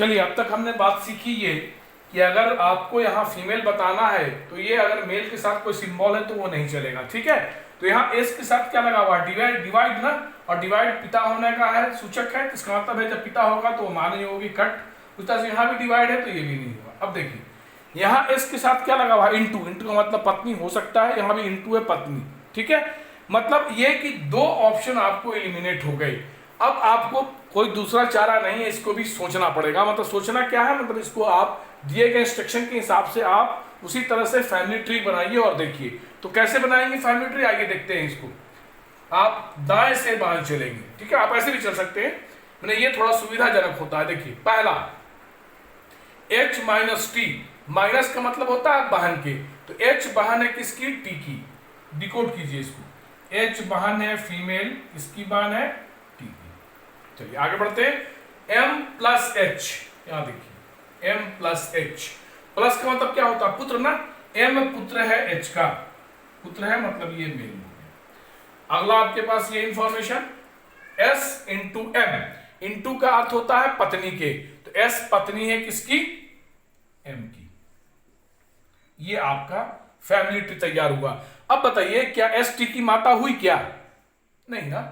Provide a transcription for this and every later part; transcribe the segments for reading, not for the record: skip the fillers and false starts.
चलिए, अब तक हमने बात सीखी ये कि अगर आपको यहाँ फीमेल बताना है तो ये अगर मेल के साथ कोई सिंबल है तो वो नहीं चलेगा, ठीक है। तो यहाँ एस के साथ क्या लगा हुआ, डिवाइड, डिवाइड ना, और डिवाइड पिता होने का है, सूचक है, इसका मतलब है जब पिता होगा तो वो माँ नहीं होगी, कट। उस तरह से यहाँ भी डिवाइड है तो ये भी नहीं होगा। अब देखिए यहाँ एस के साथ क्या लगा हुआ, इंटू, इंटू का मतलब पत्नी हो सकता है, यहाँ भी इंटू है पत्नी, ठीक है। मतलब ये कि दो ऑप्शन आपको एलिमिनेट हो गए। अब आपको कोई दूसरा चारा नहीं है, इसको भी सोचना पड़ेगा। मतलब सोचना क्या है, मतलब इसको आप दिए गए इंस्ट्रक्शन के हिसाब से आप उसी तरह से फैमिली ट्री बनाइए और देखिए। तो कैसे बनाएंगे फैमिली ट्री, आइए देखते हैं इसको। आप दाएं से बाएं चलेंगे, ठीक है, आप ऐसे भी चल सकते हैं, मैंने ये थोड़ा सुविधाजनक होता है। देखिए पहला h माइनस टी, माइनस का मतलब होता है बहन के, तो h बहन है किसकी, टी की, डिकोड कीजिए इसको। h बहन है फीमेल, इसकी बहन है टी की। चलिए आगे बढ़ते हैं। m प्लस एच, यहां देखिए m प्लस एच, प्लस का मतलब क्या होता है, पुत्र ना, m पुत्र है h का, पुत्र है मतलब ये मेल हो गया। अगला आपके पास ये information s into m, into का अर्थ होता है पत्नी के, तो s पत्नी है किसकी, m की। ये आपका फैमिली ट्री तैयार हुआ। अब बताइए क्या एस टी की माता हुई क्या, नहीं ना,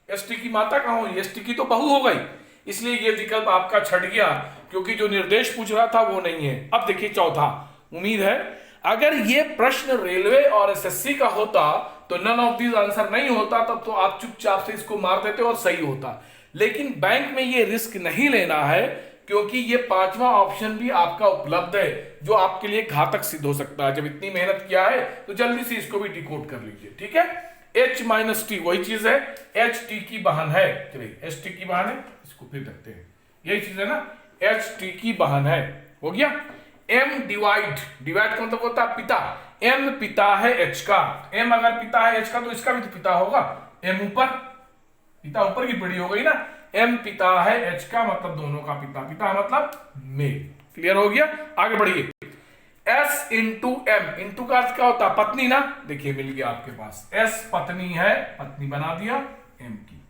एस टी की माता कहां हुई, एस टी की तो बहू हो गई, इसलिए ये विकल्प आपका छट गया, क्योंकि जो निर्देश पूछ रहा था वो नहीं है। अब देखिए चौथा, उम्मीद है अगर ये प्रश्न रेलवे और एसएससी का होता तो नन ऑफ दीज आंसर नहीं होता, तब तो आप चुपचाप से इसको मार देते और सही होता। लेकिन बैंक में ये रिस्क नहीं लेना है, क्योंकि ये पांचवा ऑप्शन भी आपका उपलब्ध है जो आपके लिए घातक सिद्ध हो सकता है। जब इतनी मेहनत किया है तो जल्दी से इसको भी डिकोड कर लीजिए, ठीक है। h माइनस टी वही चीज है, h टी की बहन है, चलिए h टी की बहन है, इसको फिर रखते हैं, यही चीज है ना, h टी की बहन है, हो गया। m डिवाइड, डिवाइड का मतलब होता है पिता, m पिता है h का, m अगर पिता है h का तो इसका भी तो पिता होगा, m ऊपर, पिता ऊपर की पीढ़ी हो गई ना, m पिता है h का मतलब दोनों का पिता, पिता मतलब मेल, क्लियर हो गया। आगे बढ़िए, s इंटू m, इंटू का अर्थ क्या होता है, पत्नी ना, देखिए मिल गया आपके पास, s पत्नी है, पत्नी बना दिया m की।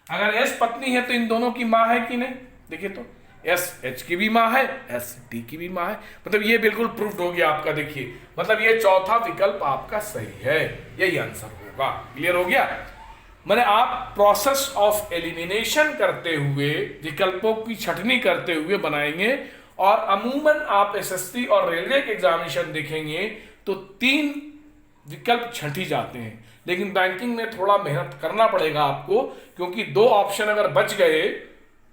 अगर s पत्नी है तो इन दोनों की मां है कि नहीं, देखिए तो s h की भी मां है, s t की भी मां है, मतलब ये बिल्कुल प्रूफ्ड हो गया आपका। देखिए मतलब ये चौथा विकल्प आपका सही है, यही आंसर होगा, क्लियर हो गया। मैंने आप प्रोसेस ऑफ एलिमिनेशन करते हुए, विकल्पों की छटनी करते हुए बनाएंगे, और अमूमन आप एसएससी और रेलवे के एग्जामिनेशन देखेंगे तो 3 विकल्प छंटी जाते हैं, लेकिन बैंकिंग में थोड़ा मेहनत करना पड़ेगा आपको, क्योंकि 2 ऑप्शन अगर बच गए,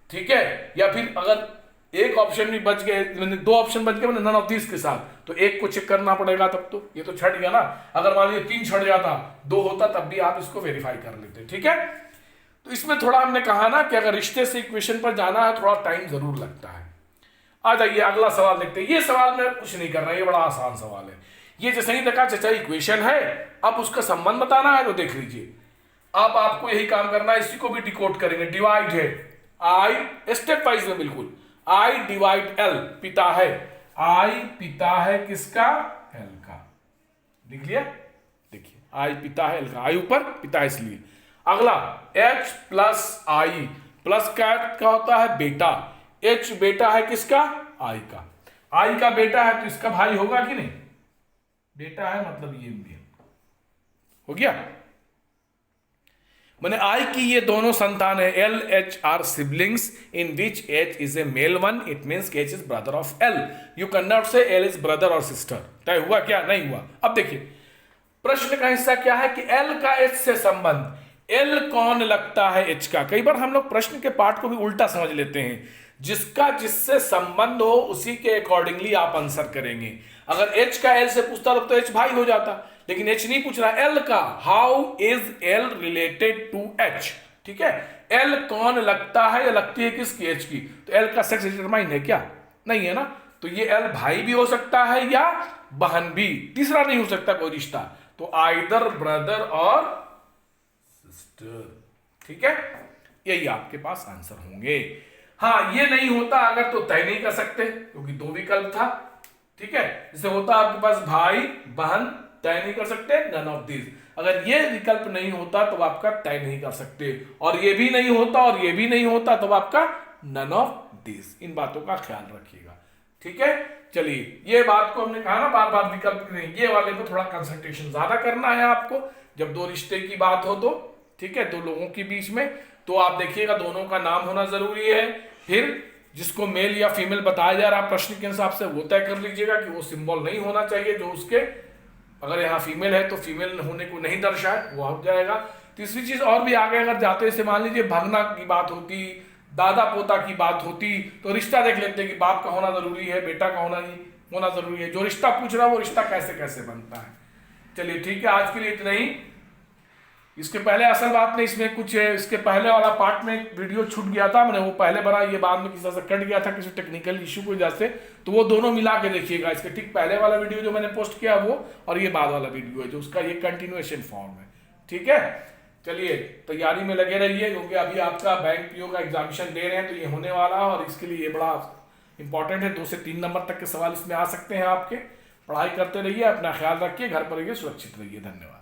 ठीक है, या फिर अगर एक ऑप्शन भी बच गए, 2 ऑप्शन बच गए नन ऑफ दिस के साथ, तो एक को चेक करना पड़ेगा, तब तो ये तो छट गया ना। अगर मान लीजिए 3 छट जाता, 2 होता, तब भी आप इसको वेरीफाई कर लेते, ठीक है। तो इसमें थोड़ा हमने कहा ना कि अगर रिश्ते से इक्वेशन पर जाना है थोड़ा टाइम जरूर लगता है। आ जाइए अगला सवाल देखते हैं। ये सवाल में कुछ नहीं करना, ये बड़ा आसान सवाल है। ये जैसे ही देखा चाचा इक्वेशन है, अब उसका संबंध बताना है तो देख लीजिए, अब आपको यही काम करना है, इसी को भी डिकोड करेंगे। डिवाइड है, आई स्टेप वाइज में बिल्कुल, आई डिवाइड एल, पिता है, आई पिता है किसका, एल का, लिख लिया, देखिए आई पिता है एल का, आई ऊपर पिता है इसलिए। अगला एच प्लस आई, प्लस का क्या होता है बेटा, एच बेटा है किसका, आई का, आई का बेटा है तो इसका भाई होगा कि नहीं, बेटा है मतलब ये मेल हो गया। मैंने आई की ये दोनों संतान है, L H are siblings in which H is a male one, it means H is brother of L, you can not say L is brother और सिस्टर। तय हुआ क्या, नहीं हुआ। अब देखिए प्रश्न का हिस्सा क्या है कि एल का एच से संबंध, एल कौन लगता है एच का। कई बार हम लोग प्रश्न के पार्ट को भी उल्टा समझ लेते हैं, जिसका जिससे संबंध हो उसी के अकॉर्डिंगली आप आंसर करेंगे। अगर एच का एल से पूछता तो एच भाई हो जाता, लेकिन एच नहीं पूछ रहा, एल का, how is L related to H, ठीक है। एल कौन लगता है या लगती है किसकी, एच की, तो एल का सेक्स डिटरमाइन है क्या, नहीं है ना, तो ये एल भाई भी हो सकता है या बहन भी, तीसरा नहीं हो सकता कोई रिश्ता, तो आइदर ब्रदर और सिस्टर, ठीक है। यही आपके पास आंसर होंगे। हाँ ये नहीं होता अगर तो तय नहीं कर सकते, क्योंकि 2 विकल्प था, ठीक है। जैसे होता आपके पास भाई बहन, तय नहीं कर सकते, नन ऑफ दिस। अगर ये विकल्प नहीं होता तो आपका तय नहीं कर सकते, और ये भी नहीं होता और ये भी नहीं होता तो आपका नन ऑफ डेज। इन बातों का ख्याल रखिएगा, ठीक है। चलिए, ये बात को हमने कहा ना बार बार विकल्प नहीं, ये वाले को थोड़ा कंसंट्रेशन ज्यादा करना है आपको जब दो रिश्ते की बात हो तो, ठीक है, दो लोगों के बीच में। तो आप देखिएगा दोनों का नाम होना जरूरी है, फिर जिसको मेल या फीमेल बताया जा रहा है प्रश्न के हिसाब से वो तय कर लीजिएगा कि वो सिंबल नहीं होना चाहिए जो उसके, अगर यहाँ फीमेल है तो फीमेल होने को नहीं दर्शाए, वो हो जाएगा। तीसरी चीज और भी आगे अगर जाते हैं, मान लीजिए भगना की बात होती, दादा पोता की बात होती, तो रिश्ता देख लेते हैं कि बाप का होना जरूरी है, बेटा का होना जरूरी है। जो रिश्ता पूछ रहा है वो रिश्ता कैसे कैसे बनता है। चलिए ठीक है, आज के लिए इतना ही। इसके पहले असल बात में इसमें कुछ इसके पहले वाला पार्ट में वीडियो छूट गया था, मैंने वो पहले बना, ये बाद में किसी तरह से कट गया था किसी टेक्निकल इशू की वजह से, तो वो दोनों मिला के देखिएगा। इसके ठीक पहले वाला वीडियो जो मैंने पोस्ट किया वो, और ये बाद वाला वीडियो है जो उसका ये कंटिन्यूएशन फॉर्म है, ठीक है। चलिए तैयारी में लगे रहिए, क्योंकि अभी आपका बैंक पीओ का एग्जामिनेशन दे रहे हैं तो ये होने वाला है, और इसके लिए ये बड़ा इंपॉर्टेंट है। 2 से 3 नंबर तक के सवाल इसमें आ सकते हैं आपके। पढ़ाई करते रहिए, अपना ख्याल रखिए, घर पर रहिए, सुरक्षित रहिए। धन्यवाद।